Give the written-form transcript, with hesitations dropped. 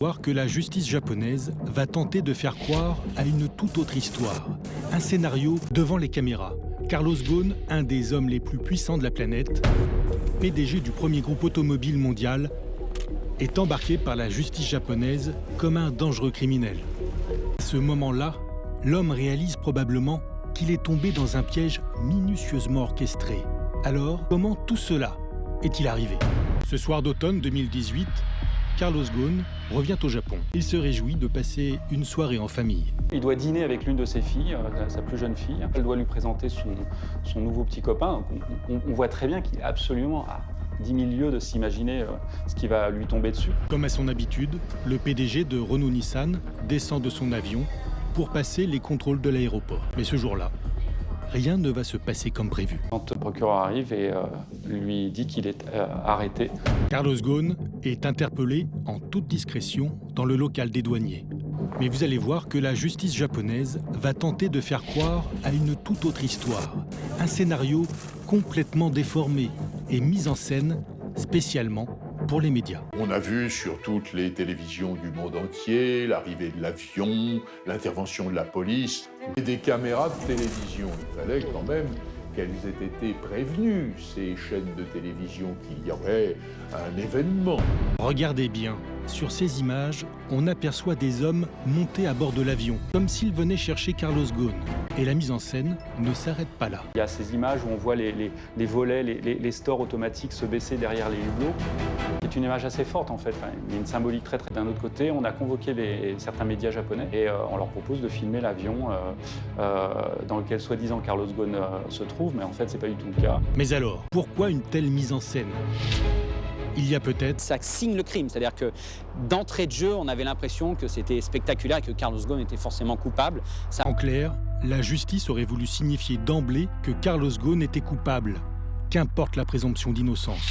Voir que la justice japonaise va tenter de faire croire à une toute autre histoire. Un scénario devant les caméras. Carlos Ghosn, un des hommes les plus puissants de la planète, PDG du premier groupe automobile mondial, est embarqué par la justice japonaise comme un dangereux criminel. À ce moment-là, l'homme réalise probablement qu'il est tombé dans un piège minutieusement orchestré. Alors, comment tout cela est-il arrivé? Ce soir d'automne 2018, Carlos Ghosn revient au Japon. Il se réjouit de passer une soirée en famille. Il doit dîner avec l'une de ses filles, sa plus jeune fille. Elle doit lui présenter son nouveau petit copain. On voit très bien qu'il est absolument à 10 000 lieues de s'imaginer ce qui va lui tomber dessus. Comme à son habitude, le PDG de Renault-Nissan descend de son avion pour passer les contrôles de l'aéroport. Mais ce jour-là, rien ne va se passer comme prévu. Quand le procureur arrive et lui dit qu'il est arrêté. Carlos Ghosn est interpellé en toute discrétion dans le local des douaniers. Mais vous allez voir que la justice japonaise va tenter de faire croire à une toute autre histoire. Un scénario complètement déformé et mis en scène spécialement pour les médias. On a vu sur toutes les télévisions du monde entier l'arrivée de l'avion, l'intervention de la police et des caméras de télévision. Il fallait quand même qu'elles aient été prévenues, ces chaînes de télévision, qu'il y aurait un événement. Regardez bien, sur ces images, on aperçoit des hommes montés à bord de l'avion, comme s'ils venaient chercher Carlos Ghosn. Et la mise en scène ne s'arrête pas là. Il y a ces images où on voit les volets, les stores automatiques se baisser derrière les hublots. C'est une image assez forte en fait, il y a une symbolique très. D'un autre côté, on a convoqué certains médias japonais et on leur propose de filmer l'avion dans lequel soi-disant Carlos Ghosn se trouve, mais en fait c'est pas du tout le cas. Mais alors, pourquoi une telle mise en scène? Il y a peut-être... Ça signe le crime, c'est-à-dire que d'entrée de jeu, on avait l'impression que c'était spectaculaire et que Carlos Ghosn était forcément coupable. En clair, la justice aurait voulu signifier d'emblée que Carlos Ghosn était coupable, qu'importe la présomption d'innocence.